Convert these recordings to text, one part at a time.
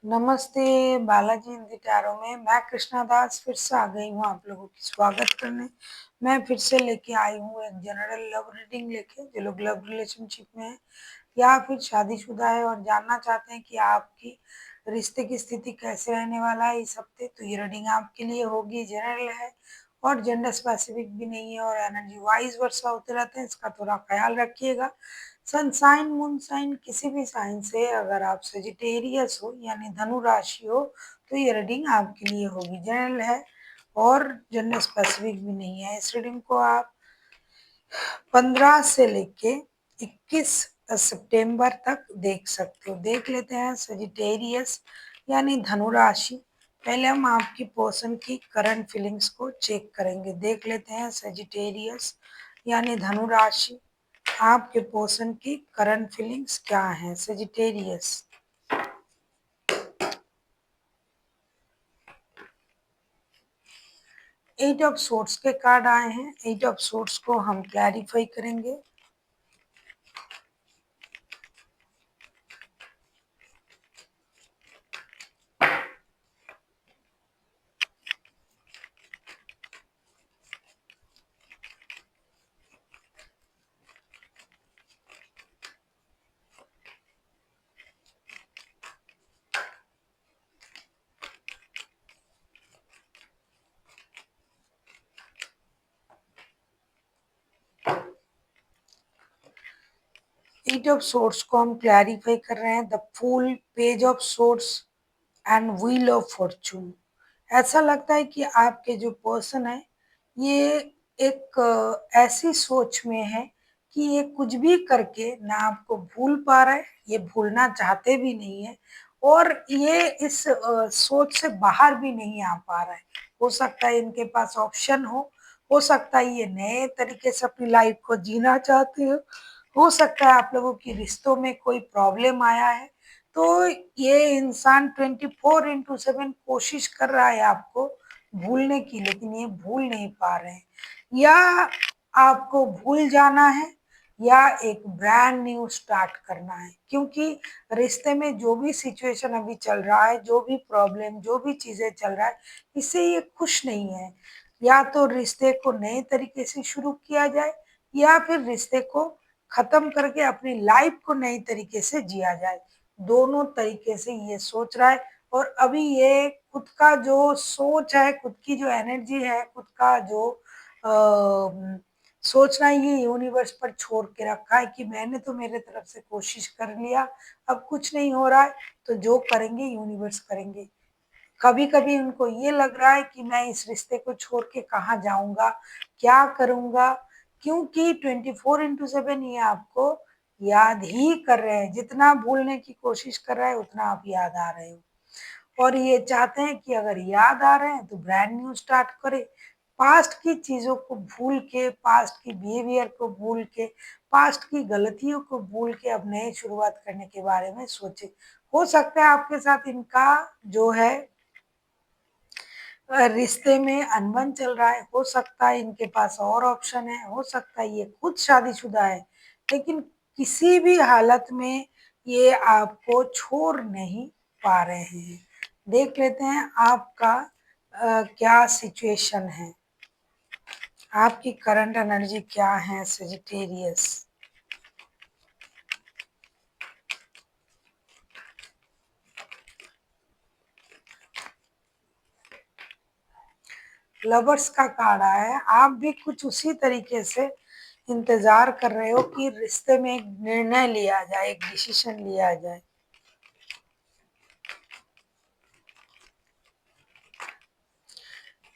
नमस्ते बालाजी इन दी टैरो में मैं कृष्णा दास फिर से आ गई हूँ आप लोगों की स्वागत करने। मैं फिर से लेके आई हूँ एक जनरल लव रीडिंग लेके, जो लोग लव रिलेशनशिप में है या फिर शादीशुदा है और जानना चाहते हैं कि आपकी रिश्ते की स्थिति कैसे रहने वाला है इस हफ्ते, तो ये रीडिंग आपके लिए होगी। जनरल है और जेंडर स्पेसिफिक भी नहीं है और एनर्जी वाइज वर्षा होते रहते हैं, इसका थोड़ा ख्याल रखिएगा। सन साइन मून साइन किसी भी साइन से अगर आप सजिटेरियस हो यानी धनु राशि हो तो ये रीडिंग आपके लिए होगी। जनरल है और जेंडर स्पेसिफिक भी नहीं है। इस रीडिंग को आप 15 से लेके 21 सितंबर तक देख सकते हो। देख लेते हैं सजिटेरियस यानी धनु राशि। पहले हम आपकी पर्सन की करंट फीलिंग्स को चेक करेंगे। देख लेते हैं सजिटेरियस यानी धनु राशि, आपके पर्सन की करंट फीलिंग्स क्या है। सजिटेरियस, 8 ऑफ सोर्ट्स के कार्ड आए हैं। 8 ऑफ सोर्ट्स को हम क्लैरिफाई करेंगे। एट ऑफ सोर्ट्स को हम क्लैरिफाई कर रहे हैं। The fool, page of swords and wheel of fortune. ऐसा लगता है कि आपके जो पर्सन है ये एक ऐसी सोच में है कि ये कुछ भी करके ना आपको भूल पा रहा है, ये भूलना चाहते भी नहीं है और ये इस सोच से बाहर भी नहीं आ पा रहा है। हो सकता है इनके पास ऑप्शन हो सकता है ये नए तरीके से अपनी लाइफ को जीना चाहते हो सकता है आप लोगों की रिश्तों में कोई प्रॉब्लम आया है, तो ये इंसान 24/7 कोशिश कर रहा है आपको भूलने की, लेकिन ये भूल नहीं पा रहे हैं। या आपको भूल जाना है या एक ब्रांड न्यू स्टार्ट करना है, क्योंकि रिश्ते में जो भी सिचुएशन अभी चल रहा है, जो भी प्रॉब्लम, जो भी चीजें चल रहा है, इससे ये खुश नहीं है। या तो रिश्ते को नए तरीके से शुरू किया जाए या फिर रिश्ते को खत्म करके अपनी लाइफ को नई तरीके से जिया जाए। दोनों तरीके से ये सोच रहा है और अभी ये खुद का जो सोच है, खुद की जो एनर्जी है, खुद का जो सोचना है, ये यूनिवर्स पर छोड़ के रखा है कि मैंने तो मेरे तरफ से कोशिश कर लिया, अब कुछ नहीं हो रहा है तो जो करेंगे यूनिवर्स करेंगे। कभी कभी उनको ये लग रहा है कि मैं इस रिश्ते को छोड़ के कहाँ जाऊंगा, क्या करूंगा, क्योंकि 24/7 ये आपको याद ही कर रहे हैं। जितना भूलने की कोशिश कर रहा है उतना आप याद आ रहे हो और ये चाहते हैं कि अगर याद आ रहे हैं तो ब्रांड न्यू स्टार्ट करें। पास्ट की चीजों को भूल के, पास्ट की बिहेवियर को भूल के, पास्ट की गलतियों को भूल के अब नए शुरुआत करने के बारे में सोचे। हो सकता है आपके साथ इनका जो है रिश्ते में अनबन चल रहा है, हो सकता है इनके पास और ऑप्शन है, हो सकता है ये खुद शादीशुदा है, लेकिन किसी भी हालत में ये आपको छोड़ नहीं पा रहे हैं। देख लेते हैं आपका क्या सिचुएशन है, आपकी करंट एनर्जी क्या है सजिटेरियस। लवर्स का कार्ड आया है। आप भी कुछ उसी तरीके से इंतजार कर रहे हो कि रिश्ते में एक निर्णय लिया जाए, एक डिसीजन लिया जाए।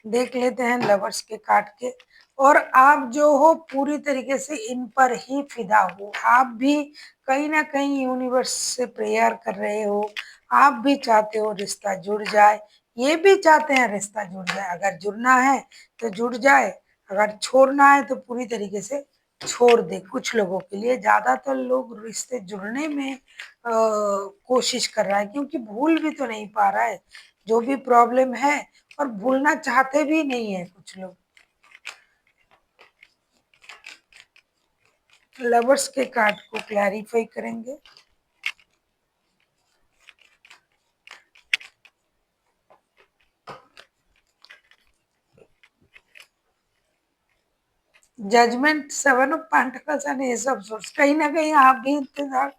देख लेते हैं लवर्स के कार्ड के। और आप जो हो पूरी तरीके से इन पर ही फिदा हो। आप भी कहीं ना कहीं यूनिवर्स से प्रेयर कर रहे हो। आप भी चाहते हो रिश्ता जुड़ जाए, ये भी चाहते हैं रिश्ता जुड़ जाए। अगर जुड़ना है तो जुड़ जाए, अगर छोड़ना है तो पूरी तरीके से छोड़ दे। कुछ लोगों के लिए, ज्यादातर लोग रिश्ते जुड़ने में कोशिश कर रहा है, क्योंकि भूल भी तो नहीं पा रहा है जो भी प्रॉब्लम है, और भूलना चाहते भी नहीं है कुछ लोग। लवर्स के कार्ड को क्लैरिफाई करेंगे। Judgement, seven of pentacles and ace of swords, कहीं ना कहीं आप भी इंतजार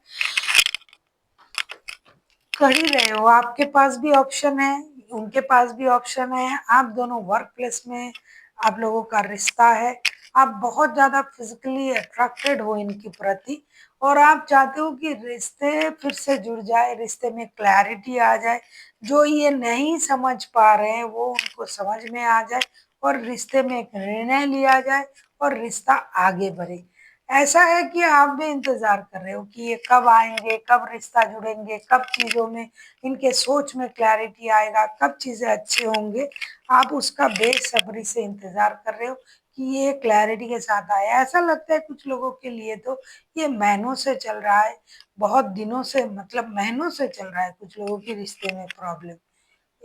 कर ही रहे हो। आपके पास भी ऑप्शन है, उनके पास भी ऑप्शन है, आप दोनों वर्क प्लेस में आप लोगों का रिश्ता है, आप बहुत ज्यादा फिजिकली अट्रैक्टेड हो इनके प्रति, और आप चाहते हो कि रिश्ते फिर से जुड़ जाए, रिश्ते में क्लैरिटी आ जाए, जो ये नहीं समझ पा रहे हैं वो उनको समझ में आ जाए, और रिश्ते में एक निर्णय लिया जाए और रिश्ता आगे बढ़े। ऐसा है कि आप भी इंतजार कर रहे हो कि ये कब आएंगे, कब रिश्ता जुड़ेंगे, कब चीजों में इनके सोच में क्लैरिटी आएगा, कब चीजें अच्छे होंगे। आप उसका बेसब्री से इंतजार कर रहे हो कि ये क्लैरिटी के साथ आए। ऐसा लगता है कुछ लोगों के लिए तो ये महीनों से चल रहा है, बहुत दिनों से, मतलब महीनों से चल रहा है कुछ लोगों के रिश्ते में प्रॉब्लम।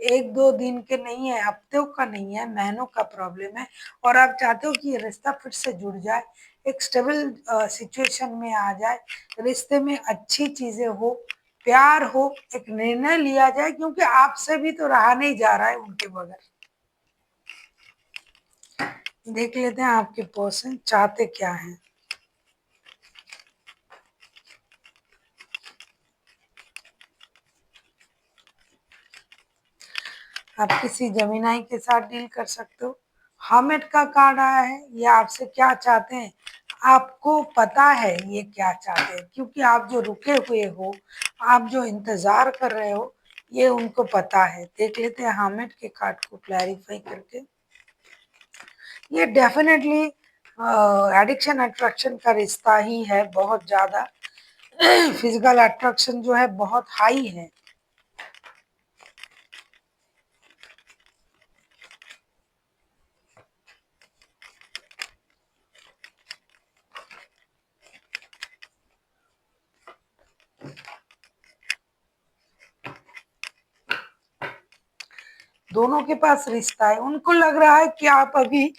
एक दो दिन के नहीं है, हफ्तों का नहीं है, महीनों का प्रॉब्लम है, और आप चाहते हो कि ये रिश्ता फिर से जुड़ जाए, एक स्टेबल सिचुएशन में आ जाए, रिश्ते में अच्छी चीजें हो, प्यार हो, एक निर्णय लिया जाए, क्योंकि आपसे भी तो रहा नहीं जा रहा है उनके बगैर। देख लेते हैं आपके पर्सन चाहते क्या हैं। आप किसी जमीनाई के साथ डील कर सकते हो। हर्मिट का कार्ड आया है, ये आपसे क्या चाहते हैं, आपको पता है ये क्या चाहते हैं, क्योंकि आप जो रुके हुए हो, आप जो इंतजार कर रहे हो, ये उनको पता है। देख लेते हैं हर्मिट के कार्ड को क्लैरिफाई करके। ये डेफिनेटली एडिक्शन अट्रैक्शन का रिश्ता ही है, बहुत ज्यादा फिजिकल अट्रैक्शन जो है बहुत हाई है। दोनों के पास रिश्ता है, उनको लग रहा है कि आप अभी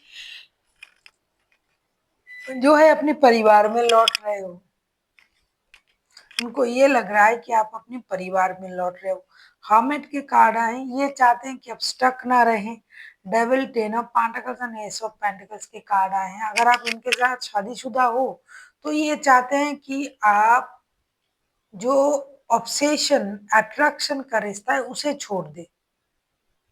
जो है अपने परिवार में लौट रहे हो। उनको ये लग रहा है कि आप अपने परिवार में लौट रहे हो। हर्मिट के कार्ड आए, ये चाहते हैं कि आप स्टक ना रहें। Devil, ten of pentacles and ace of pentacles के कार्ड आए हैं। अगर आप इनके साथ शादीशुदा हो तो ये चाहते हैं कि आप जो ऑब्सेशन, अट्रैक्शन का रिश्ता है उसे छोड़ दे।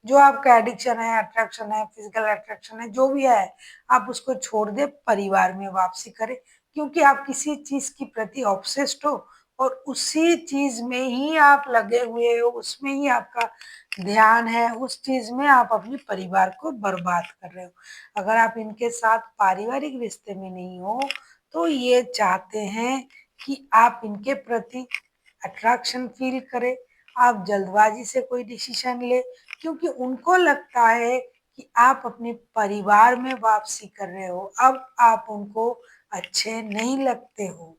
जो आपका एडिक्शन है, अट्रैक्शन है, फिजिकल अट्रैक्शन है, जो भी है, आप उसको छोड़ दे, परिवार में वापसी करें, क्योंकि आप किसी चीज के प्रति ऑब्सेस्ड हो और उसी चीज में ही आप लगे हुए हो, उसमें ही आपका ध्यान है, उस चीज में आप अपने परिवार को बर्बाद कर रहे हो। अगर आप इनके साथ पारिवारिक रिश्ते में नहीं हो तो ये चाहते हैं कि आप इनके प्रति अट्रैक्शन फील करें, आप जल्दबाजी से कोई डिसीजन ले, क्योंकि उनको लगता है कि आप अपने परिवार में वापसी कर रहे हो, अब आप उनको अच्छे नहीं लगते हो,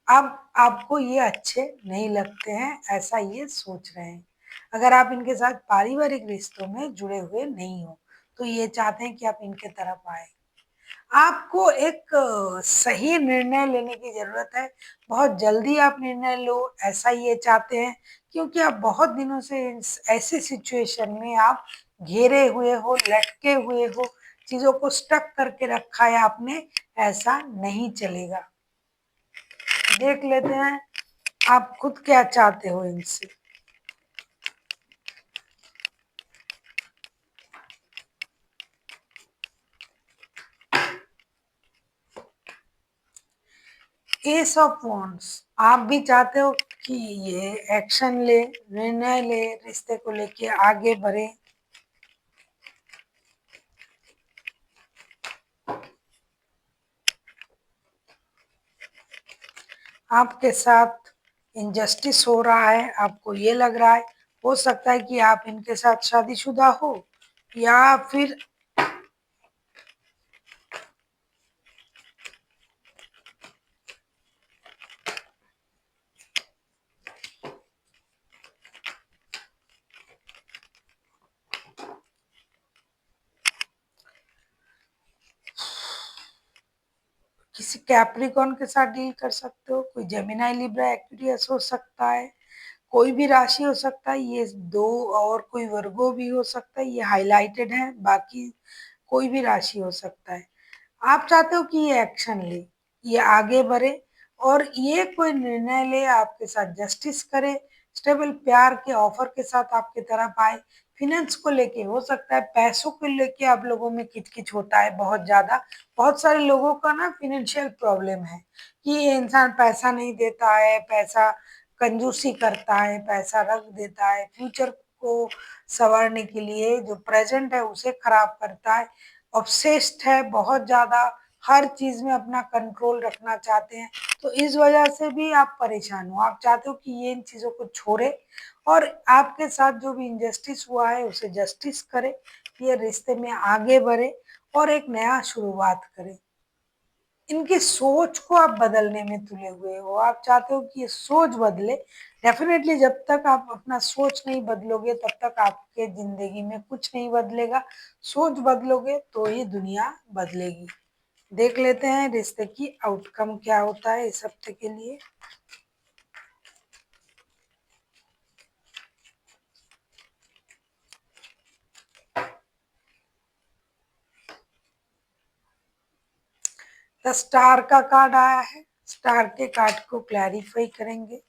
अब आपको ये अच्छे नहीं लगते हैं, ऐसा ये सोच रहे हैं। अगर आप इनके साथ पारिवारिक रिश्तों में जुड़े हुए नहीं हो तो ये चाहते हैं कि आप इनके तरफ आए। आपको एक सही निर्णय लेने की ज़रूरत है, बहुत जल्दी आप निर्णय लो, ऐसा ये चाहते हैं, क्योंकि आप बहुत दिनों से इस ऐसी सिचुएशन में आप घेरे हुए हो, लटके हुए हो, चीज़ों को स्टक करके रखा है आपने, ऐसा नहीं चलेगा। देख लेते हैं आप खुद क्या चाहते हो इनसे। एस ऑफ वॉन्ड्स, आप भी चाहते हो कि ये एक्शन ले, निर्णय ले, रिश्ते को लेके आगे बढ़े। आपके साथ इनजस्टिस हो रहा है, आपको ये लग रहा है, हो सकता है कि आप इनके साथ शादीशुदा हो या फिर किसी कैप्रिकॉर्न के साथ डील कर सकते हो, कोई जेमिनी, लिब्रा, एक्वेरियस हो सकता है, कोई भी राशि हो सकता है, ये दो, और कोई वर्गो भी हो सकता है, ये हाईलाइटेड है, बाकी कोई भी राशि हो सकता है। आप चाहते हो कि ये एक्शन ले, ये आगे बढ़े और ये कोई निर्णय ले, आपके साथ जस्टिस करे, स्टेबल प्यार के ऑफर के साथ आपकी तरफ आए। फाइनेंस को लेके हो सकता है, पैसों को लेके आप लोगों में किच-किच होता है बहुत ज़्यादा। बहुत सारे लोगों का ना फाइनेंशियल प्रॉब्लम है कि ये इंसान पैसा नहीं देता है, पैसा कंजूसी करता है, पैसा रख देता है, फ्यूचर को सँवारने के लिए जो प्रेज़ेंट है उसे खराब करता है, ऑब्सेस्ड है बहुत ज़्यादा, हर चीज़ में अपना कंट्रोल रखना चाहते हैं, तो इस वजह से भी आप परेशान हो। आप चाहते हो कि ये इन चीज़ों को छोड़े और आपके साथ जो भी इनजस्टिस हुआ है उसे जस्टिस करे, ये रिश्ते में आगे बढ़े और एक नया शुरुआत करे। इनकी सोच को आप बदलने में तुले हुए हो, आप चाहते हो कि ये सोच बदले। डेफ़िनेटली जब तक आप अपना सोच नहीं बदलोगे तब तक आपके ज़िंदगी में कुछ नहीं बदलेगा। सोच बदलोगे तो ही दुनिया बदलेगी। देख लेते हैं रिश्ते की आउटकम क्या होता है इस हफ्ते के लिए। द स्टार का कार्ड आया है, स्टार के कार्ड को क्लैरिफ़ाई करेंगे।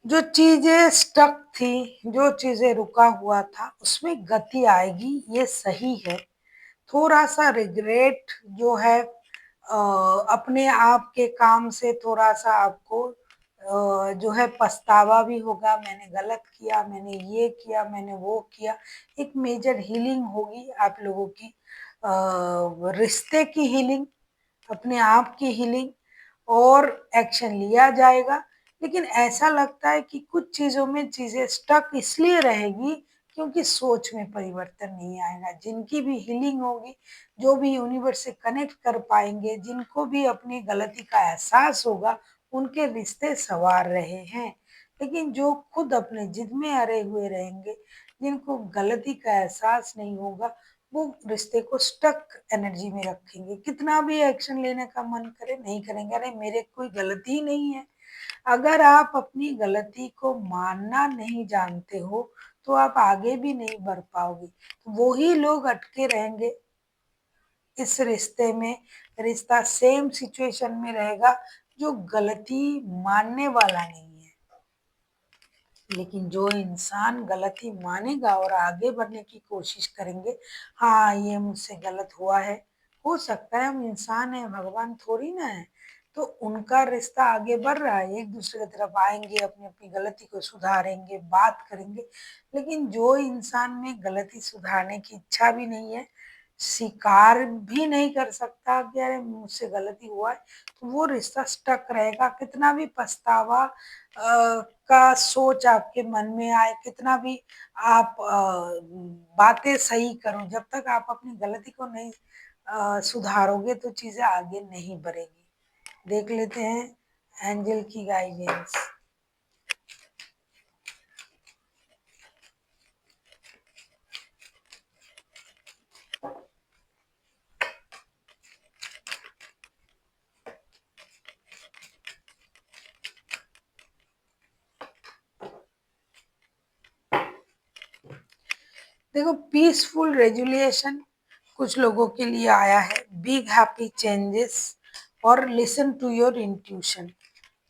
जो चीज़ें स्टक थी, जो चीज़ें रुका हुआ था, उसमें गति आएगी, ये सही है। थोड़ा-सा रिग्रेट जो है अपने आप के काम से थोड़ा-सा आपको जो है पछतावा भी होगा, मैंने गलत किया, मैंने ये किया, मैंने वो किया। एक मेजर हीलिंग होगी आप लोगों की, रिश्ते की हीलिंग, अपने आप की हीलिंग और एक्शन लिया जाएगा। लेकिन ऐसा लगता है कि कुछ चीज़ों में चीज़ें स्टक इसलिए रहेगी क्योंकि सोच में परिवर्तन नहीं आएगा। जिनकी भी हीलिंग होगी, जो भी यूनिवर्स से कनेक्ट कर पाएँगे, जिनको भी अपनी गलती का एहसास होगा, उनके रिश्ते सँवार रहे हैं। लेकिन जो खुद अपने जिद में अड़े हुए रहेंगे, जिनको गलती का एहसास नहीं होगा, वो रिश्ते को स्टक एनर्जी में रखेंगे। कितना भी एक्शन लेने का मन करे, नहीं करेंगे। अरे! मेरे कोई गलती ही नहीं है। अगर आप अपनी गलती को मानना नहीं जानते हो, तो आप आगे भी नहीं बढ़ पाओगे। वो ही लोग अटके रहेंगे इस रिश्ते में, रिश्ता सेम सिचुएशन में रहेगा जो गलती मानने वाला नहीं है। लेकिन जो इंसान गलती मानेगा और आगे बढ़ने की कोशिश करेंगे, हाँ, ये मुझसे गलत हुआ है, हो सकता है हम इंसान हैं, भगवान थोड़ी ना हैं। तो उनका रिश्ता आगे बढ़ रहा है, एक-दूसरे की तरफ आएँगे, अपनी-अपनी गलती को सुधारेंगे, बात करेंगे। लेकिन जो इंसान में गलती सुधारने की इच्छा भी नहीं है, स्वीकार भी नहीं कर सकता कि अरे मुझसे गलती हुआ है, तो वो रिश्ता स्टक रहेगा। कितना भी पछतावा का सोच आपके मन में आए, कितना भी आप बातें सही करो, जब तक आप अपनी गलती को नहीं सुधारोगे तो चीज़ें आगे नहीं बढ़ेगी। देख लेते हैं एंजल की गाइडेंस। देखो, पीसफुल रेजुलेशन कुछ लोगों के लिए आया है, बिग हैप्पी चेंजेस और लिसन टू योर इंट्यूशन।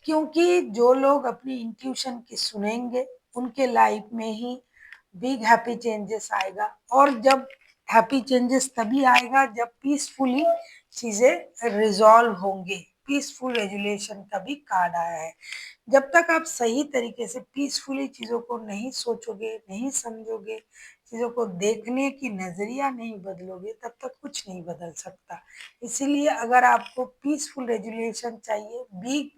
क्योंकि जो लोग अपनी इंट्यूशन की सुनेंगे, उनके लाइफ में ही बिग हैप्पी चेंजेस आएगा और जब हैप्पी चेंजेस तभी आएगा जब पीसफुली चीज़ें रिज़ॉल्व होंगे। पीसफुल रेज़ोल्यूशन का भी कार्ड आया है। जब तक आप सही तरीके से पीसफुली चीज़ों को नहीं सोचोगे, नहीं समझोगे, चीज़ों को देखने की नज़रिया नहीं बदलोगे, तब तक कुछ नहीं बदल सकता। इसीलिए अगर आपको पीसफुल रेज़ोल्यूशन चाहिए, बिग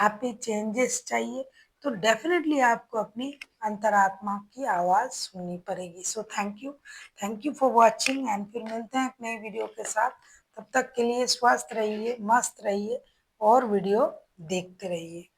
हैप्पी चेंजेस चाहिए, तो डेफिनेटली आपको अपनी अंतरात्मा की आवाज़ सुननी पड़ेगी। So thank you for watching and फिर मिलते हैं एक नई वीडियो के साथ। तब तक के लिए स्वस्थ रहिए, मस्त रहिए और वीडियो देखते रहिए।